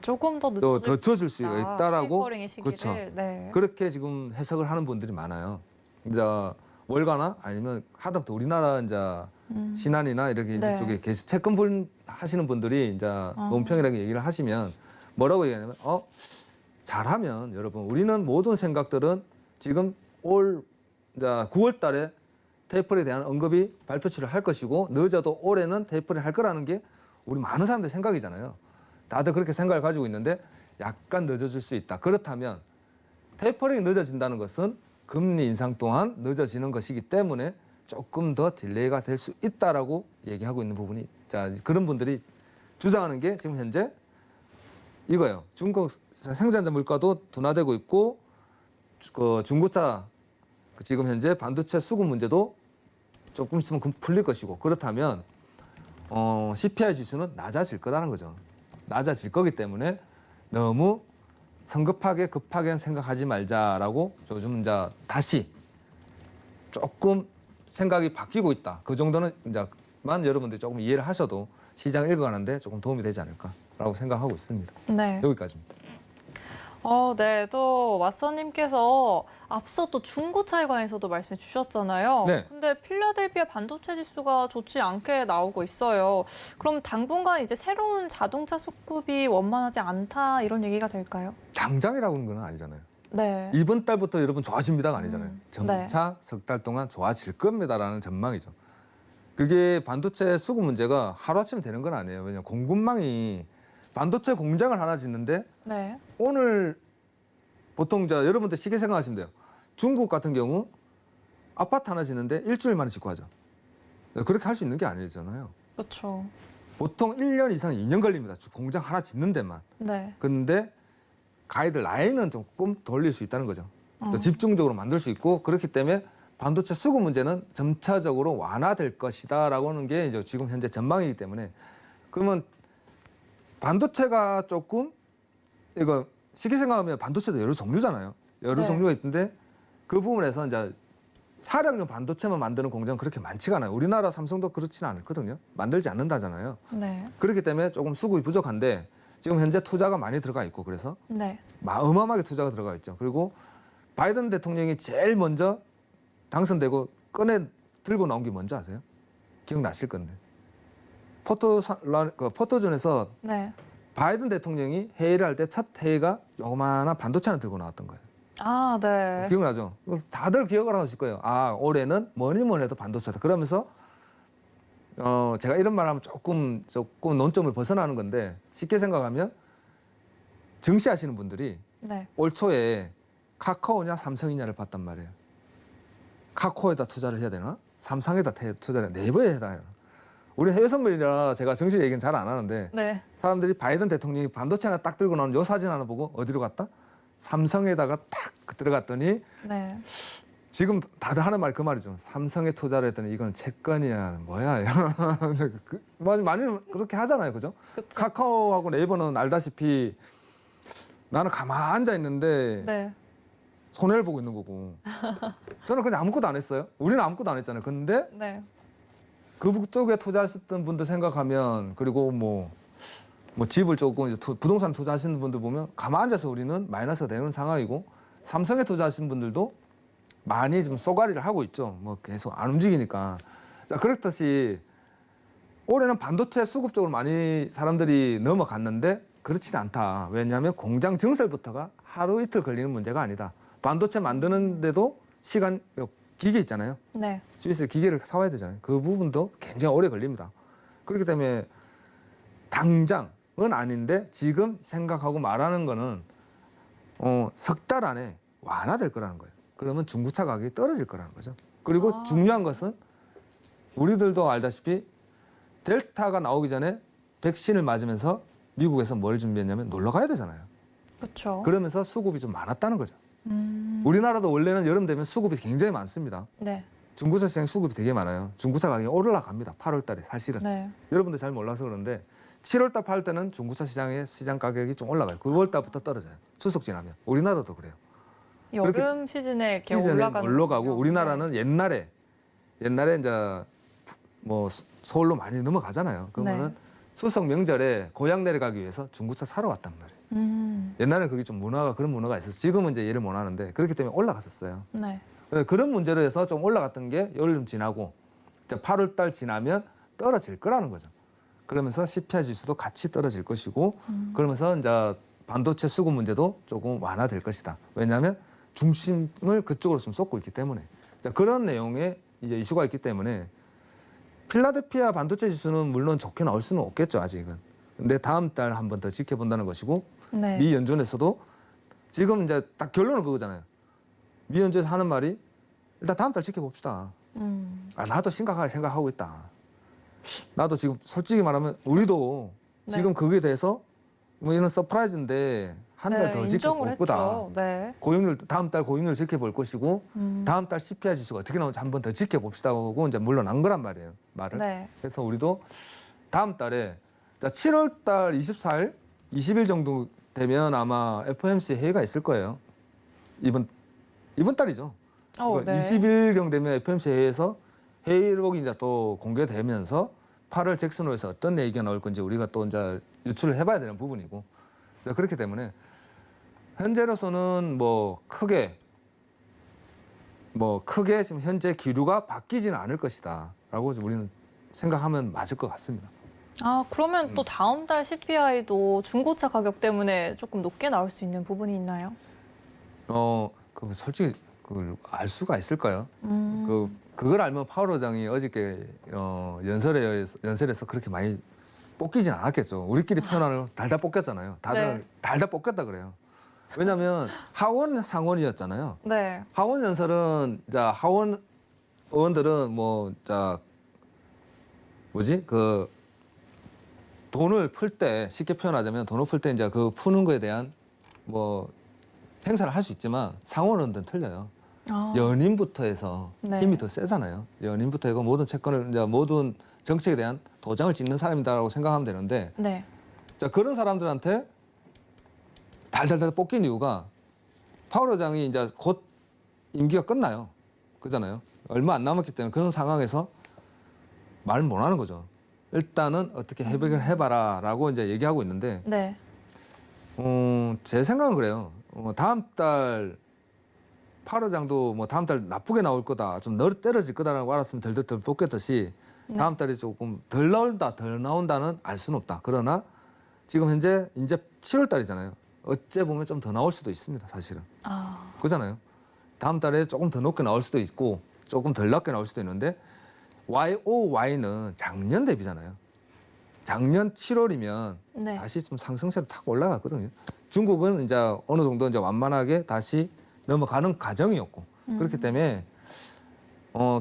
조금 더
더 늦춰줄 수 있다라고
테이퍼링의 시기를.
그렇죠.
네.
그렇게 지금 해석을 하는 분들이 많아요. 이제 월가나 아니면 하다못해 우리나라 이제 신한이나 이렇게
네.
이쪽에 채권 하시는 분들이 이제 논평이라고 얘기를 하시면 뭐라고 얘기하냐면 잘하면 여러분 우리는 모든 생각들은 지금 이제 9월달에 테이퍼에 대한 언급이 발표치를 할 것이고 늦어도 올해는 테이퍼를 할 거라는 게 우리 많은 사람들 생각이잖아요. 다들 그렇게 생각을 가지고 있는데 약간 늦어질 수 있다. 그렇다면 테이퍼링이 늦어진다는 것은 금리 인상 또한 늦어지는 것이기 때문에 조금 더 딜레이가 될 수 있다라고 얘기하고 있는 부분이 그런 분들이 주장하는 게 지금 현재 이거예요. 중국 생산자 물가도 둔화되고 있고 중고차 지금 현재 반도체 수급 문제도 조금 있으면 풀릴 것이고 그렇다면 CPI 지수는 낮아질 거라는 거죠. 낮아질 거기 때문에 너무 성급하게 급하게 생각하지 말자라고 요즘 이제 다시 조금 생각이 바뀌고 있다. 그 정도는 이제만 여러분들이 조금 이해를 하셔도 시장 읽어가는데 조금 도움이 되지 않을까라고 생각하고 있습니다.
네.
여기까지입니다.
네. 또 왓서님께서 앞서 또 중고차에 관해서도 말씀해 주셨잖아요.
네.
근데 필라델피아 반도체 지수가 좋지 않게 나오고 있어요. 그럼 당분간 이제 새로운 자동차 수급이 원만하지 않다 이런 얘기가 될까요?
당장이라고는 건 아니잖아요.
네.
이번 달부터 여러분 좋아집니다가 아니잖아요.
네.
점차 석 달 동안 좋아질 겁니다라는 전망이죠. 그게 반도체 수급 문제가 하루아침에 되는 건 아니에요. 왜냐하면 공급망이 반도체 공장을 하나 짓는데
네.
오늘 보통 여러분들 쉽게 생각하시면 돼요. 중국 같은 경우 아파트 하나 짓는데 일주일 만에 짓고 하죠. 그렇게 할 수 있는 게 아니잖아요.
그렇죠.
보통 1년 이상 2년 걸립니다. 공장 하나 짓는 데만.
네.
근데 가이드 라인은 조금 돌릴 수 있다는 거죠. 또
어.
집중적으로 만들 수 있고 그렇기 때문에 반도체 수급 문제는 점차적으로 완화될 것이다라고 하는 게 이제 지금 현재 전망이기 때문에 그러면 반도체가 조금 이거 쉽게 생각하면 반도체도 여러 종류잖아요. 여러
네.
종류가 있는데 그 부분에서 이제 차량용 반도체만 만드는 공장은 그렇게 많지가 않아요. 우리나라 삼성도 그렇지는 않거든요. 만들지 않는다잖아요.
네.
그렇기 때문에 조금 수급이 부족한데 지금 현재 투자가 많이 들어가 있고 그래서
네.
어마어마하게 투자가 들어가 있죠. 그리고 바이든 대통령이 제일 먼저 당선되고 꺼내 들고 나온 게 뭔지 아세요? 기억나실 건데. 포토존에서
네.
바이든 대통령이 회의를 할 때 첫 회의가 요만한 반도체 하나 들고 나왔던 거예요.
아, 네.
기억나죠? 다들 기억을 하실 거예요. 아, 올해는 뭐니 해도 반도체다. 그러면서 제가 이런 말하면 조금 논점을 벗어나는 건데 쉽게 생각하면 증시하시는 분들이
네.
올 초에 카카오냐 삼성이냐를 봤단 말이에요. 카카오에다 투자를 해야 되나? 삼성에다 투자를 네이버에 해야 되나? 우리 해외 선물이라 제가 증시 얘기는 잘 안 하는데
네.
사람들이 바이든 대통령이 반도체 하나 딱 들고 나오는 요 사진 하나 보고 어디로 갔다? 삼성에다가 탁 들어갔더니
네.
지금 다들 하는 말 그 말이죠. 삼성에 투자를 했더니 이건 채권이야 뭐야. 많이 그렇게 하잖아요. 그죠?
그쵸.
카카오하고 네이버는 알다시피 나는 가만히 앉아 있는데
네.
손해를 보고 있는 거고 저는 그냥 아무것도 안 했어요. 우리는 아무것도 안 했잖아요. 근데
네.
그쪽에 투자하셨던 분들 생각하면 그리고 뭐 집을 조금 이제 부동산 투자하시는 분들 보면 가만히 앉아서 우리는 마이너스가 되는 상황이고 삼성에 투자하시는 분들도 많이 좀 쏘가리를 하고 있죠. 뭐 계속 안 움직이니까. 자, 그렇듯이 올해는 반도체 수급 쪽으로 많이 사람들이 넘어갔는데 그렇지는 않다. 왜냐하면 공장 증설부터가 하루 이틀 걸리는 문제가 아니다. 반도체 만드는데도 시간, 기계 있잖아요.
네.
스위스에 기계를 사와야 되잖아요. 그 부분도 굉장히 오래 걸립니다. 그렇기 때문에 당장은 아닌데 지금 생각하고 말하는 거는 석 달 안에 완화될 거라는 거예요. 그러면 중고차 가격이 떨어질 거라는 거죠. 그리고 중요한 것은 우리들도 알다시피 델타가 나오기 전에 백신을 맞으면서 미국에서 뭘 준비했냐면 놀러 가야 되잖아요.
그렇죠.
그러면서 수급이 좀 많았다는 거죠. 우리나라도 원래는 여름 되면 수급이 굉장히 많습니다.
네.
중고차 시장 수급이 되게 많아요. 중고차 가격이 올라갑니다. 8월 달에 사실은.
네.
여러분들 잘 몰라서 그런데 7월 달 팔 때는 중고차 시장의 시장 가격이 좀 올라가요. 9월 달부터 떨어져요. 추석 지나면. 우리나라도 그래요.
여름 시즌에 이렇게
시즌에
올라가는
올라가고
거군요.
우리나라는 옛날에 이제 뭐 서울로 많이 넘어가잖아요. 그러면은
네.
추석 명절에 고향 내려가기 위해서 중고차 사러 왔단 말이에요. 옛날에는 그게 좀 그런 문화가 있어서 지금은 이제 얘를 못 하는데 그렇기 때문에 올라갔었어요.
네.
그런 문제로 해서 좀 올라갔던 게 여름 지나고 이제 8월 달 지나면 떨어질 거라는 거죠. 그러면서 CPI 지수도 같이 떨어질 것이고 그러면서 이제 반도체 수급 문제도 조금 완화될 것이다. 왜냐하면 중심을 그쪽으로 좀 쏟고 있기 때문에 자, 그런 내용의 이제 이슈가 있기 때문에 필라델피아 반도체 지수는 물론 좋게 나올 수는 없겠죠 아직은. 근데 다음 달 한 번 더 지켜본다는 것이고
네.
미 연준에서도 지금 이제 딱 결론은 그거잖아요. 미 연준에서 하는 말이 일단 다음 달 지켜봅시다. 아, 나도 심각하게 생각하고 있다. 나도 지금 솔직히 말하면 우리도
네.
지금 거기에 대해서 뭐 이런 서프라이즈인데 한 달 더
네,
지켜볼
인정을
거다.
했죠. 네.
고용률 다음 달 고용률 지켜볼 것이고 다음 달 CPI 지수가 어떻게 나오는지 한 번 더 지켜봅시다 하고 이제 물러난 거란 말이에요. 말을.
네.
그래서 우리도 다음 달에 7월 달 24일, 20일 정도 되면 아마 FOMC 회의가 있을 거예요. 이번 달이죠.
네.
20일경 되면 FOMC 회의에서 회의록이 이제 또 공개되면서 8월 잭슨홀에서 어떤 얘기가 나올 건지 우리가 또 이제 유출을 해봐야 되는 부분이고 그렇기 때문에 현재로서는 뭐 크게 지금 현재 기류가 바뀌지는 않을 것이다라고 우리는 생각하면 맞을 것 같습니다.
아, 그러면 또 다음 달 CPI도 중고차 가격 때문에 조금 높게 나올 수 있는 부분이 있나요?
솔직히 그걸 알 수가 있을까요? 그걸 알면 파월 의장이 어저께 연설에서 그렇게 많이 뽑히진 않았겠죠. 우리끼리 표현하는 달달 뽑혔잖아요. 다들
네.
달달 뽑혔다 그래요. 왜냐하면 하원 상원이었잖아요.
네.
하원 연설은 하원 의원들은 그 돈을 풀 때 쉽게 표현하자면 돈을 풀 때 이제 그 푸는 거에 대한 뭐 행사를 할 수 있지만 상원 의원들은 틀려요. 연임부터 해서
네.
힘이 더 세잖아요. 연임부터 해서 모든 채권을 이제 모든 정책에 대한 도장을 찍는 사람이다라고 생각하면 되는데
네.
자 그런 사람들한테 달달달 뽑힌 이유가 파월 의장이 이제 곧 임기가 끝나요. 그잖아요. 얼마 안 남았기 때문에 그런 상황에서 말을 못 하는 거죠. 일단은 어떻게 해결을 해봐라라고 이제 얘기하고 있는데
네.
제 생각은 그래요. 다음 달 파월 의장도 뭐 다음 달 나쁘게 나올 거다, 좀 떨어질 거다라고 알았으면 덜 뽑겠듯이 다음 달이 조금 덜 나온다, 덜 나온다는 알 수는 없다. 그러나 지금 현재 이제 7월 달이잖아요. 어째 보면 좀 더 나올 수도 있습니다, 사실은. 그렇잖아요. 다음 달에 조금 더 높게 나올 수도 있고 조금 덜 낮게 나올 수도 있는데 YOY는 작년 대비잖아요. 작년 7월이면
네.
다시 좀 상승세로 탁 올라갔거든요. 중국은 이제 어느 정도 이제 완만하게 다시 넘어가는 과정이었고 그렇기 때문에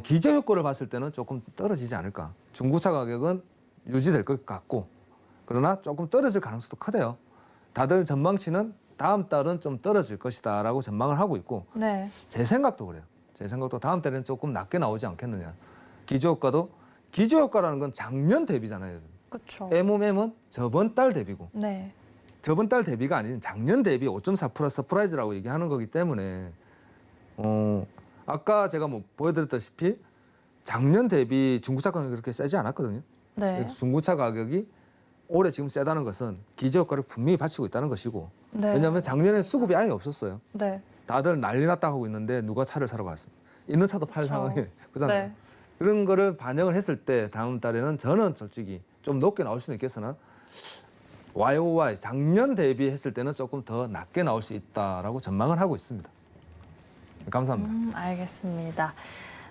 기저 효과를 봤을 때는 조금 떨어지지 않을까. 중고차 가격은 유지될 것 같고 그러나 조금 떨어질 가능성도 크대요. 다들 전망치는 다음 달은 좀 떨어질 것이다라고 전망을 하고 있고
네.
제 생각도 그래요. 제 생각도 다음 달에는 조금 낮게 나오지 않겠느냐. 기저 효과라는 건 작년 대비잖아요.
그렇죠.
MOM은 저번 달 대비고
네.
저번 달 대비가 아닌 작년 대비 5.4% 서프라이즈라고 얘기하는 거기 때문에 아까 제가 뭐 보여드렸다시피 작년 대비 중고차 가격이 그렇게 세지 않았거든요.
네.
중고차 가격이 올해 지금 세다는 것은 기저 효과를 분명히 받치고 있다는 것이고
네.
왜냐하면 작년에 수급이 아예 없었어요.
네.
다들 난리 났다 하고 있는데 누가 차를 사러 갔어요. 있는 차도 팔
그렇죠.
상황이에요. 그렇잖아요.
네.
그런 거를 반영을 했을 때 다음 달에는 저는 솔직히 좀 높게 나올 수는 있겠으나 YOY 작년 대비했을 때는 조금 더 낮게 나올 수 있다라고 전망을 하고 있습니다. 감사합니다.
알겠습니다.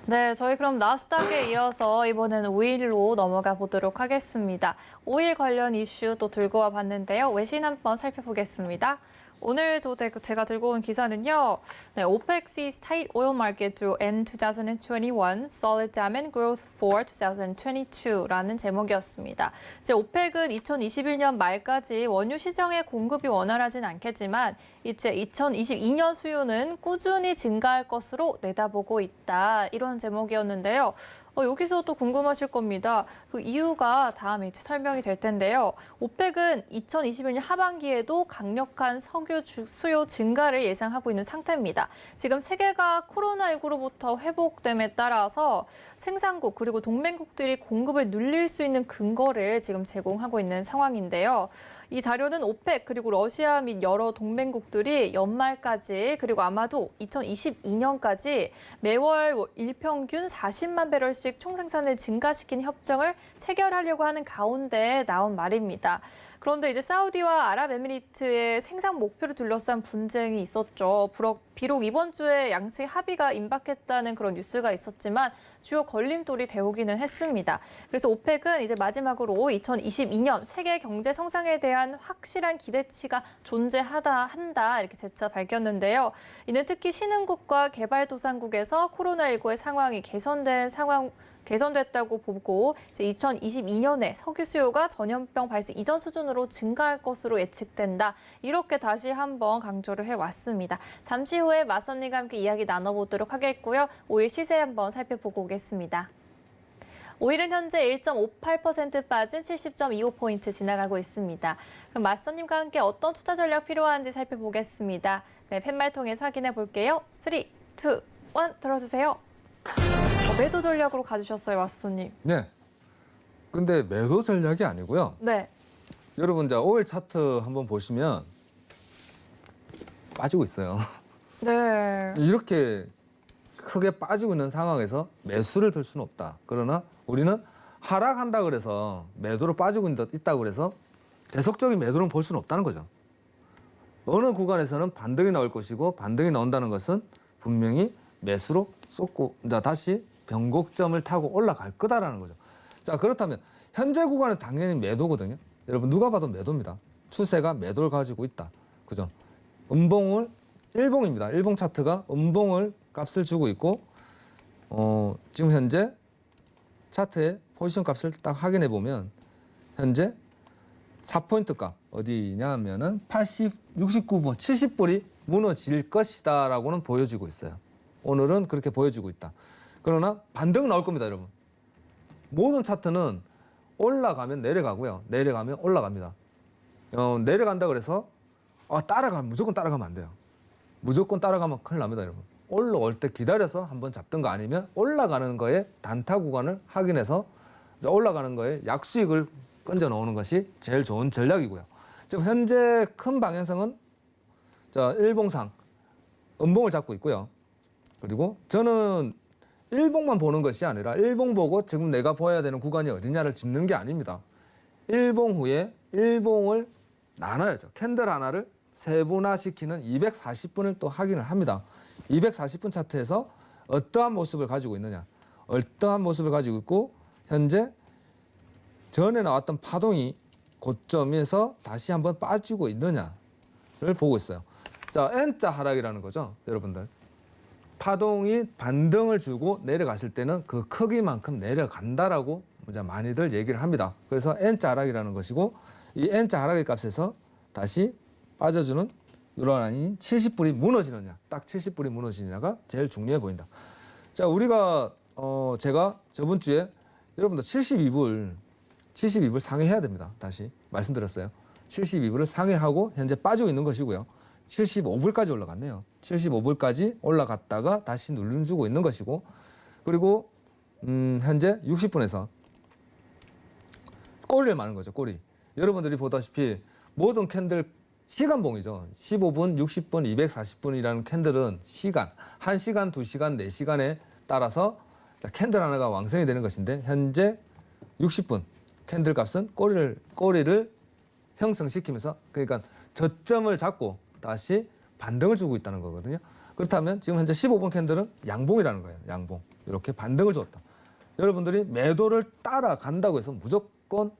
네, 저희 그럼 나스닥에 이어서 이번에는 오일로 넘어가 보도록 하겠습니다. 오일 관련 이슈 또 들고 와 봤는데요. 외신 한번 살펴보겠습니다. 오늘 제가 들고 온 기사는요. 네, OPEC sees tight oil market through end 2021, solid demand growth for 2022라는 제목이었습니다. 이제 OPEC은 2021년 말까지 원유 시장의 공급이 원활하진 않겠지만 이제 2022년 수요는 꾸준히 증가할 것으로 내다보고 있다. 이런 제목이었는데요. 여기서 또 궁금하실 겁니다. 그 이유가 다음에 이제 설명이 될 텐데요. 오펙은 2021년 하반기에도 강력한 석유 수요 증가를 예상하고 있는 상태입니다. 지금 세계가 코로나19로부터 회복됨에 따라서 생산국 그리고 동맹국들이 공급을 늘릴 수 있는 근거를 지금 제공하고 있는 상황인데요. 이 자료는 오펙 그리고 러시아 및 여러 동맹국들이 연말까지 그리고 아마도 2022년까지 매월 일평균 40만 배럴씩 총생산을 증가시킨 협정을 체결하려고 하는 가운데 나온 말입니다. 그런데 이제 사우디와 아랍에미리트의 생산 목표를 둘러싼 분쟁이 있었죠. 비록 이번 주에 양측 합의가 임박했다는 그런 뉴스가 있었지만 주요 걸림돌이 되오기는 했습니다. 그래서 오펙은 이제 마지막으로 2022년 세계 경제 성장에 대한 확실한 기대치가 한다 이렇게 재차 밝혔는데요. 이는 특히 신흥국과 개발도상국에서 코로나19의 상황이 개선됐다고 보고 이제 2022년에 석유 수요가 전염병 발생 이전 수준으로 증가할 것으로 예측된다. 이렇게 다시 한번 강조를 해왔습니다. 잠시 후에 맞선님과 함께 이야기 나눠보도록 하겠고요. 오일 시세 한번 살펴보고 오겠습니다. 오일은 현재 1.58% 빠진 70.25포인트 지나가고 있습니다. 그럼 맞선님과 함께 어떤 투자 전략 필요한지 살펴보겠습니다. 네, 팻말 통해서 확인해 볼게요. 3, 2, 1 들어주세요. 매도 전략으로 가주셨어요, 맞선님.
네. 근데 매도 전략이 아니고요.
네.
여러분 이제 오일 차트 한번 보시면 빠지고 있어요.
네.
이렇게 크게 빠지고 있는 상황에서 매수를 들 수는 없다. 그러나 우리는 하락한다 그래서 매도로 빠지고 있다고 그래서 계속적인 매도는 볼 수는 없다는 거죠. 어느 구간에서는 반등이 나올 것이고 반등이 나온다는 것은 분명히 매수로 쏟고 다시 변곡점을 타고 올라갈 거다라는 거죠. 자, 그렇다면 현재 구간은 당연히 매도거든요. 여러분 누가 봐도 매도입니다. 추세가 매도를 가지고 있다. 그죠? 음봉을 일봉입니다. 일봉 차트가 음봉을 값을 주고 있고 지금 현재 차트의 포지션 값을 딱 확인해 보면 현재 4포인트 값 어디냐면은 69분, 70불이 무너질 것이다라고는 보여지고 있어요. 오늘은 그렇게 보여지고 있다. 그러나 반등 나올 겁니다, 여러분. 모든 차트는 올라가면 내려가고요. 내려가면 올라갑니다. 내려간다 그래서 무조건 따라가면 안 돼요. 무조건 따라가면 큰일 납니다, 여러분. 올라올 때 기다려서 한번 잡든가 아니면 올라가는 거에 단타 구간을 확인해서 올라가는 거에 약수익을 건져 넣는 것이 제일 좋은 전략이고요. 지금 현재 큰 방향성은 일봉상 음봉을 잡고 있고요. 그리고 저는 일봉만 보는 것이 아니라 일봉 보고 지금 내가 보아야 되는 구간이 어디냐를 짚는 게 아닙니다. 일봉 후에 일봉을 나눠야죠. 캔들 하나를 세분화시키는 240분을 또 확인을 합니다. 240분 차트에서 어떠한 모습을 가지고 있느냐, 어떠한 모습을 가지고 있고 현재 전에 나왔던 파동이 고점에서 다시 한번 빠지고 있느냐를 보고 있어요. 자, N자 하락이라는 거죠, 여러분들. 파동이 반등을 주고 내려갔을 때는 그 크기만큼 내려간다라고 많이들 얘기를 합니다. 그래서 N자 하락이라는 것이고 이 N자 하락의 값에서 다시 빠져주는 이런 라인이 70불이 무너지느냐, 딱 70불이 무너지느냐가 제일 중요해 보인다. 자, 우리가 제가 저번 주에 여러분들 72불 상회해야 됩니다. 다시 말씀드렸어요. 72불을 상회하고 현재 빠지고 있는 것이고요. 75불까지 올라갔네요. 75불까지 올라갔다가 다시 눌러주고 있는 것이고, 그리고 현재 60분에서 꼬리를 마는 거죠. 꼬리. 여러분들이 보다시피 모든 캔들 시간봉이죠. 15분, 60분, 240분이라는 캔들은 시간, 1시간, 2시간, 4시간에 따라서 캔들 하나가 왕성이 되는 것인데 현재 60분 캔들 값은 꼬리를 형성시키면서, 그러니까 저점을 잡고 다시 반등을 주고 있다는 거거든요. 그렇다면 지금 현재 15분 캔들은 양봉이라는 거예요. 양봉. 이렇게 반등을 줬다. 여러분들이 매도를 따라간다고 해서 무조건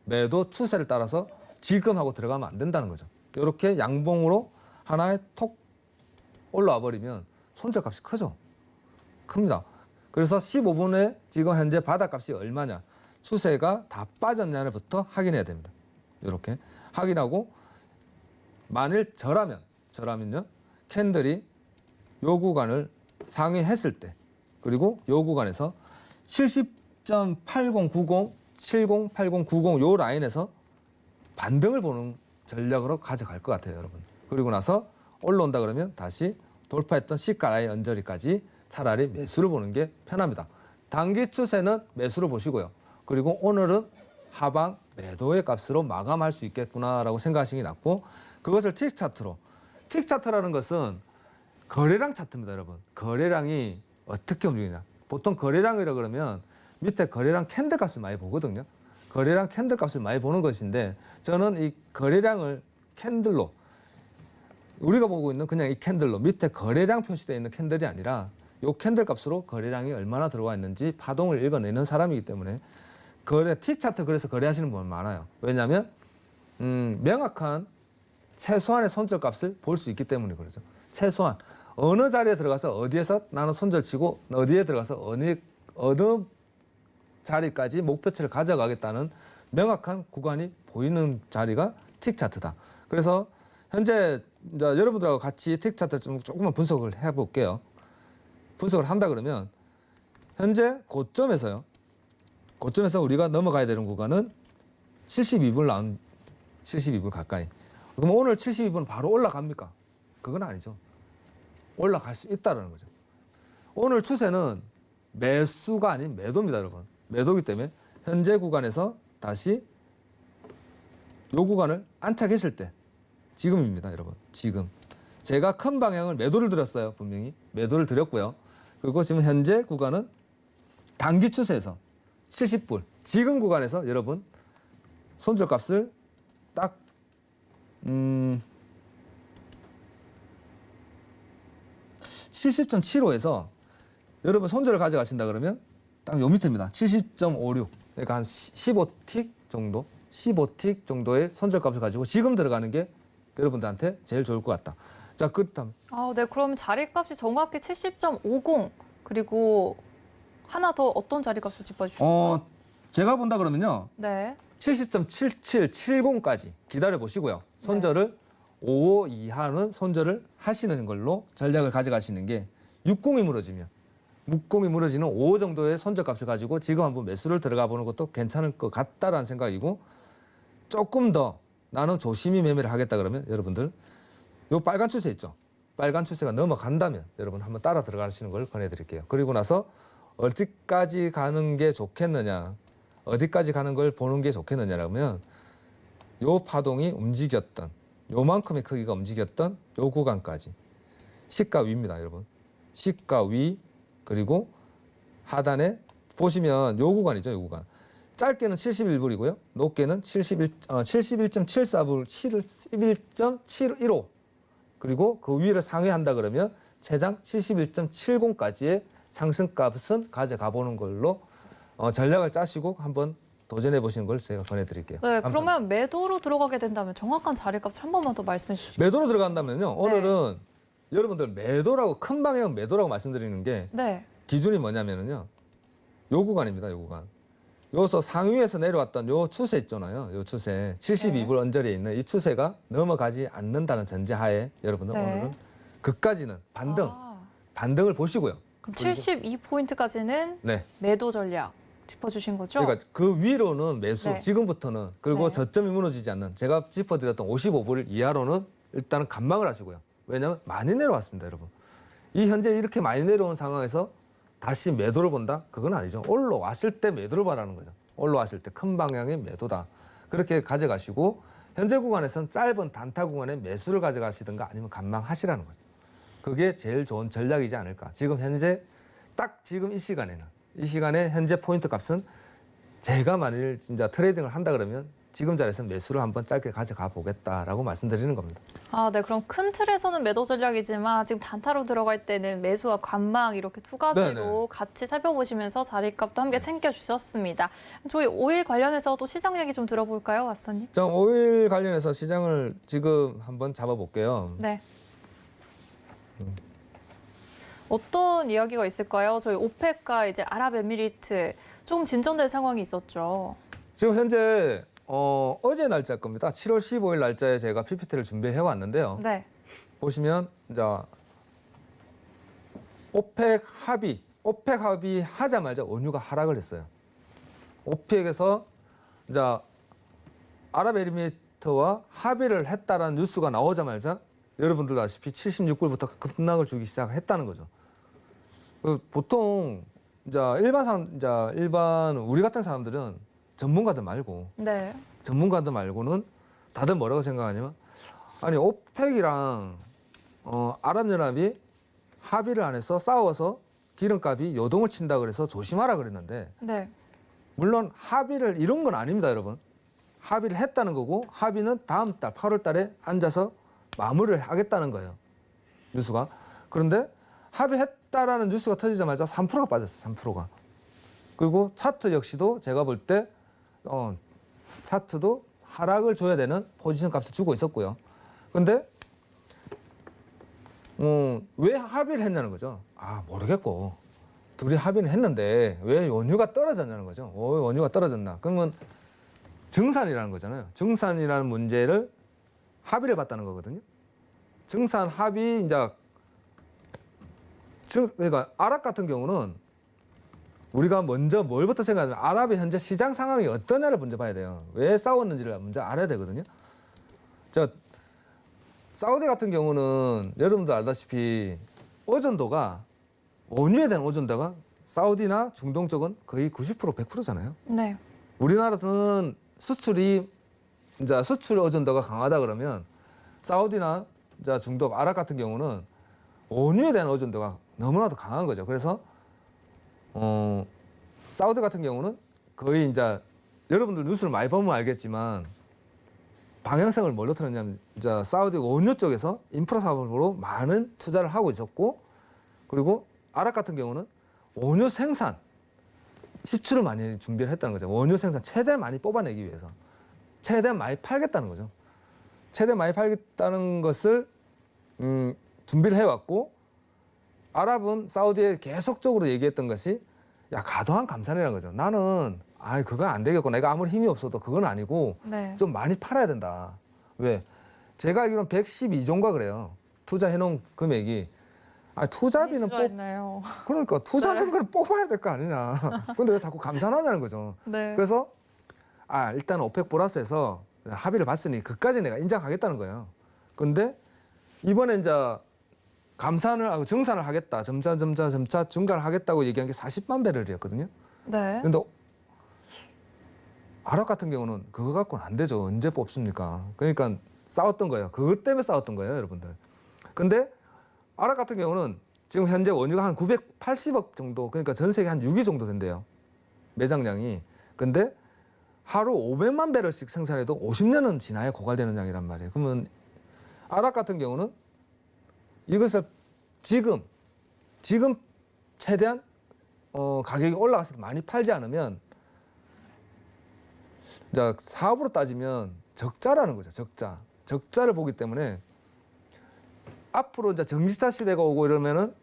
매도 추세를 따라서 지금 하고 들어가면 안 된다는 거죠. 이렇게 양봉으로 하나에 톡 올라와 버리면 손절값이 크죠. 큽니다. 그래서 15분에 지금 현재 바닥값이 얼마냐, 추세가 다 빠졌냐부터 확인해야 됩니다. 이렇게 확인하고, 만일 저라면요, 캔들이 요 구간을 상회했을 때, 그리고 요 구간에서 70.8090, 708090 요 라인에서 반등을 보는 전략으로 가져갈 것 같아요, 여러분. 그리고 나서 올라온다 그러면 다시 돌파했던 시가라인 언저리까지 차라리 매수를 보는 게 편합니다. 단기 추세는 매수를 보시고요. 그리고 오늘은 하방 매도의 값으로 마감할 수 있겠구나라고 생각하시는 게 낫고, 그것을 틱 차트로. 틱 차트라는 것은 거래량 차트입니다, 여러분. 거래량이 어떻게 움직이냐. 보통 거래량이라 그러면 밑에 거래량 캔들 값을 많이 보거든요. 거래량 캔들 값을 많이 보는 것인데, 저는 이 거래량을 캔들로, 우리가 보고 있는 그냥 이 캔들로, 밑에 거래량 표시되어 있는 캔들이 아니라 이 캔들 값으로 거래량이 얼마나 들어와 있는지 파동을 읽어내는 사람이기 때문에 틱 차트, 그래서 거래하시는 분은 많아요. 왜냐하면 명확한 최소한의 손절 값을 볼 수 있기 때문에 그러죠. 최소한 어느 자리에 들어가서 어디에서 나는 손절 치고 어디에 들어가서 어느 자리까지 목표치를 가져가겠다는 명확한 구간이 보이는 자리가 틱 차트다. 그래서 현재 이제 여러분들하고 같이 틱 차트 조금만 분석을 해볼게요. 분석을 한다 그러면 현재 고점에서 우리가 넘어가야 되는 구간은 72불 나온 72불 가까이. 그럼 오늘 72불은 바로 올라갑니까? 그건 아니죠. 올라갈 수 있다는 거죠. 오늘 추세는 매수가 아닌 매도입니다, 여러분. 매도기 때문에 현재 구간에서 다시 요 구간을 안착했을 때, 지금입니다, 여러분. 지금 제가 큰 방향을 매도를 드렸어요. 분명히 매도를 드렸고요. 그리고 지금 현재 구간은 단기 추세에서 70불, 지금 구간에서 여러분 손절값을 딱 70.75에서 여러분 손절을 가져가신다 그러면 딱 요 밑에입니다. 70.56. 그러니까 한 15틱 정도, 15틱 정도의 손절값을 가지고 지금 들어가는 게 여러분들한테 제일 좋을 것 같다. 자, 그렇다면
네. 그러면 자리값이 정확히 70.50 그리고 하나 더 어떤 자리값을 짚어주실까요?
제가 본다 그러면요.
네.
70.7770까지 기다려 보시고요. 손절을 55 이하는 손절을 하시는 걸로 전략을 가져가시는 게 60이 무너지면 60이 무너지는 55 정도의 손절값을 가지고 지금 한번 매수를 들어가 보는 것도 괜찮을 것 같다라는 생각이고 조금 더 나는 조심히 매매를 하겠다 그러면 여러분들 요 빨간 추세 있죠. 빨간 추세가 넘어간다면 여러분 한번 따라 들어가시는 걸 권해드릴게요. 그리고 나서 어디까지 가는 게 좋겠느냐, 어디까지 가는 걸 보는 게 좋겠느냐라면 요 파동이 움직였던 요만큼의 크기가 움직였던 요 구간까지 시가 위입니다, 여러분. 시가 위 그리고 하단에 보시면 요 구간이죠, 요 구간. 짧게는 71불이고요. 높게는 71.74불, 71.715. 그리고 그 위를 상회한다 그러면 최장 71.70까지의 상승값은 가져가 보는 걸로 전략을 짜시고 한번 도전해 보시는 걸 제가 권해드릴게요.
네,
감사합니다.
그러면 매도로 들어가게 된다면 정확한 자리값 한 번만 더 말씀해 주시죠.
매도로 들어간다면요. 오늘은 여러분들 매도라고 큰 방향은 매도라고 말씀드리는 게
네.
기준이 뭐냐면요. 요 구간입니다. 요 구간. 여기서 상위에서 내려왔던 요 추세 있잖아요. 요 추세 72불 언저리에 있는 이 추세가 넘어가지 않는다는 전제하에 여러분들
네.
오늘은 그까지는 반등을 보시고요.
그럼 72포인트까지는
네.
매도 전략 짚어주신 거죠?
그러니까 그 위로는 매수,
네.
지금부터는 그리고
네.
저점이 무너지지 않는 제가 짚어드렸던 55불 이하로는 일단은 관망을 하시고요. 왜냐하면 많이 내려왔습니다, 여러분. 이 현재 이렇게 많이 내려온 상황에서 다시 매도를 본다? 그건 아니죠. 올라왔을 때 매도를 바라는 거죠. 올라왔을 때 큰 방향의 매도다. 그렇게 가져가시고 현재 구간에서는 짧은 단타 구간에 매수를 가져가시든가 아니면 관망하시라는 거죠. 그게 제일 좋은 전략이지 않을까. 지금 현재 딱 지금 이 시간에 현재 포인트 값은 제가 만일 진짜 트레이딩을 한다 그러면 지금 자리에서 매수를 한번 짧게 가져가 보겠다라고 말씀드리는 겁니다.
네. 그럼 큰 틀에서는 매도 전략이지만 지금 단타로 들어갈 때는 매수와 관망 이렇게 두 가지로
네네.
같이 살펴보시면서 자리값도 함께 챙겨주셨습니다. 저희 오일 관련해서 또 시장 얘기 좀 들어볼까요, 왓서님?
자, 오일 관련해서 시장을 지금 한번 잡아볼게요.
네. 어떤 이야기가 있을까요? 저희 오펙과 이제 아랍에미리트 조금 진전된 상황이 있었죠.
지금 현재 어제 날짜 겁니다. 7월 15일 날짜에 제가 PPT를 준비해 왔는데요.
네.
보시면 이제 오펙 합의 하자마자 원유가 하락을 했어요. 오펙에서 이제 아랍에미리트와 합의를 했다라는 뉴스가 나오자마자 여러분들도 아시피 76불부터 급락을 주기 시작했다는 거죠. 보통 이제 일반 우리 같은 사람들은 전문가들 말고는 다들 뭐라고 생각하냐면 아니 오펙이랑 아랍연합이 합의를 안 해서 싸워서 기름값이 요동을 친다 그래서 조심하라 그랬는데
네.
물론 합의를 이룬 건 아닙니다, 여러분. 합의를 했다는 거고 합의는 다음 달 8월 달에 앉아서 마무리를 하겠다는 거예요. 뉴스가. 그런데 합의했다라는 뉴스가 터지자마자 3%가 빠졌어요. 3%가. 그리고 차트 역시도 제가 볼 때 차트도 하락을 줘야 되는 포지션 값을 주고 있었고요. 그런데 왜 합의를 했냐는 거죠. 모르겠고 둘이 합의는 했는데 왜 원유가 떨어졌냐는 거죠. 왜 원유가 떨어졌나? 그러면 증산이라는 거잖아요. 증산이라는 문제를 합의를 봤다는 거거든요. 증산 합의 그러니까 아랍 같은 경우는 우리가 먼저 뭘부터 생각하면 아랍의 현재 시장 상황이 어떠냐를 먼저 봐야 돼요. 왜 싸웠는지를 먼저 알아야 되거든요. 사우디 같은 경우는 여러분도 알다시피 의존도가 원유에 대한 의존도가 사우디나 중동 쪽은 거의 90% 100%잖아요.
네.
우리나라는 수출 의존도가 강하다 그러면 사우디나 중동, 아랍 같은 경우는 원유에 대한 의존도가 너무나도 강한 거죠. 그래서 사우디 같은 경우는 거의 여러분들 뉴스를 많이 보면 알겠지만 방향성을 뭘로 틀었냐면 사우디 원유 쪽에서 인프라 사업으로 많은 투자를 하고 있었고 그리고 아랍 같은 경우는 원유 생산, 시추를 많이 준비를 했다는 거죠. 원유 생산 최대 많이 뽑아내기 위해서 최대한 많이 팔겠다는 거죠. 최대한 많이 팔겠다는 것을 준비를 해왔고 아랍은 사우디에 계속적으로 얘기했던 것이 야 과도한 감산이라는 거죠. 나는 그건 안 되겠고 내가 아무리 힘이 없어도 그건 아니고
네.
좀 많이 팔아야 된다. 왜? 제가 알기로는 112조인가 그래요. 투자해놓은 금액이. 투자비는
투자했나요?
그러니까 투자는 걸 뽑아야 될 거 아니냐. 근데 왜 자꾸 감산하냐는 거죠.
네.
그래서 일단 오펙 플러스에서 합의를 봤으니 그까지 내가 인정하겠다는 거예요. 근데 이번에 이제 감산을 하고 정산을 하겠다. 점차 증가를 하겠다고 얘기한 게 40만 배럴이었거든요.
네.
근데 아랍 같은 경우는 그거 갖고는 안 되죠. 언제 뽑습니까? 그러니까 싸웠던 거예요. 그것 때문에 싸웠던 거예요, 여러분들. 근데 아랍 같은 경우는 지금 현재 원유가 한 980억 정도, 그러니까 전 세계 한 6위 정도 된대요. 매장량이. 근데 하루 500만 배럴씩 생산해도 50년은 지나야 고갈되는 양이란 말이에요. 그러면 아랍 같은 경우는 이것을 지금 최대한 가격이 올라갔을 때 많이 팔지 않으면 이제 사업으로 따지면 적자라는 거죠. 적자를 보기 때문에 앞으로 이제 전기차 시대가 오고 이러면은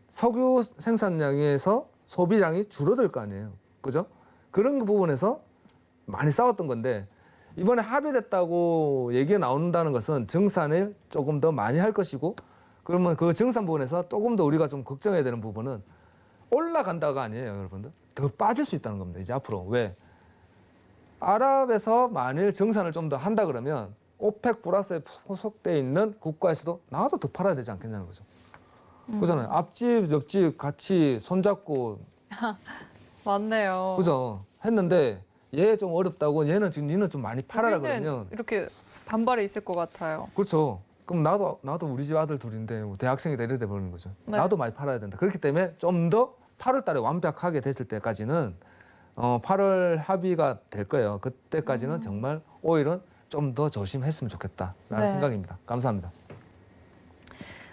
석유 생산량에서 소비량이 줄어들 거 아니에요. 그죠? 그런 부분에서 많이 싸웠던 건데 이번에 합의됐다고 얘기가 나온다는 것은 정산을 조금 더 많이 할 것이고 그러면 그 정산 부분에서 조금 더 우리가 좀 걱정해야 되는 부분은 올라간다가 아니에요, 여러분들. 더 빠질 수 있다는 겁니다. 이제 앞으로. 왜? 아랍에서 만일 정산을 좀 더 한다 그러면 오펙 플러스에 소속돼 있는 국가에서도 나도 더 팔아야 되지 않겠냐는 거죠. 그잖아요. 앞집, 옆집 같이 손잡고
맞네요.
그죠? 했는데 얘 좀 어렵다고 얘는 지금 니는 좀 많이 팔아라
우리는
그러면
이렇게 반발이 있을 것 같아요.
그렇죠. 그럼 나도 우리 집 아들 둘인데 뭐 대학생이다 이래 돼 버리는 거죠.
네.
나도 많이 팔아야 된다. 그렇기 때문에 좀 더 8월 달에 완벽하게 됐을 때까지는 8월 합의가 될 거예요. 그때까지는 정말 오일은 좀 더 조심했으면 좋겠다라는
네.
생각입니다. 감사합니다.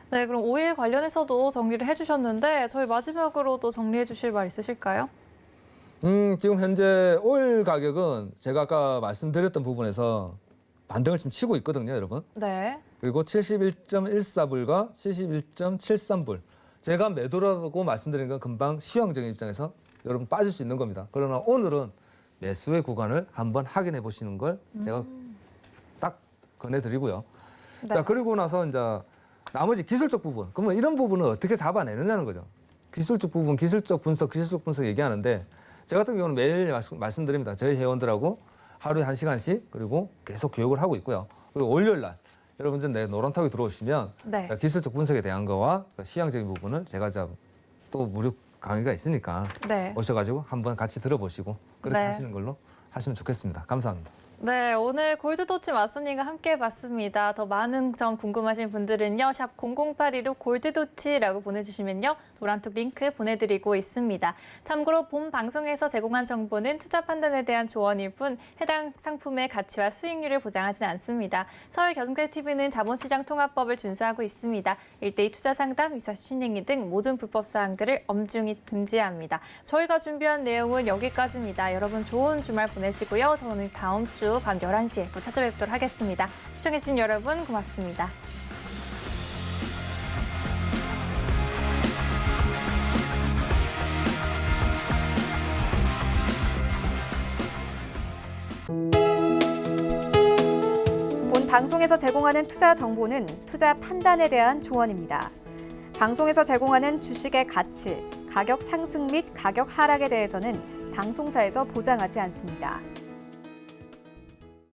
네, 그럼 오일 관련해서도 정리를 해주셨는데 저희 마지막으로도 정리해 주실 말 있으실까요?
지금 현재 오일 가격은 제가 아까 말씀드렸던 부분에서 반등을 지금 치고 있거든요, 여러분.
네.
그리고 71.14불과 71.73불. 제가 매도라고 말씀드린 건 금방 시황적인 입장에서 여러분 빠질 수 있는 겁니다. 그러나 오늘은 매수의 구간을 한번 확인해 보시는 걸 제가 딱 권해드리고요.
네.
자, 그리고 나서 이제 나머지 기술적 부분. 그러면 이런 부분은 어떻게 잡아내느냐는 거죠. 기술적 부분, 기술적 분석 얘기하는데 제 같은 경우는 매일 말씀드립니다. 저희 회원들하고 하루에 1시간씩 그리고 계속 교육을 하고 있고요. 그리고 월요일 날 여러분들 내 노란톡에 들어오시면
네.
자, 기술적 분석에 대한 거와 시향적인 부분을 제가 또 무료 강의가 있으니까
네.
오셔가지고 한번 같이 들어보시고 그렇게
네.
하시는 걸로 하시면 좋겠습니다. 감사합니다.
네, 오늘 골드도치 마스님과 함께 봤습니다. 더 많은 점 궁금하신 분들은요, 샵 0082로 골드도치라고 보내주시면요, 노란톡 링크 보내드리고 있습니다. 참고로 본 방송에서 제공한 정보는 투자 판단에 대한 조언일 뿐 해당 상품의 가치와 수익률을 보장하지는 않습니다. 서울경제TV는 자본시장 통합법을 준수하고 있습니다. 1:1 투자 상담, 유사 신행위 등 모든 불법 사항들을 엄중히 금지합니다. 저희가 준비한 내용은 여기까지입니다. 여러분 좋은 주말 보내시고요. 저는 다음 주 밤 11시에 또 찾아뵙도록 하겠습니다. 시청해주신 여러분 고맙습니다.
본 방송에서 제공하는 투자 정보는 투자 판단에 대한 조언입니다. 방송에서 제공하는 주식의 가치, 가격 상승 및 가격 하락에 대해서는 방송사에서 보장하지 않습니다.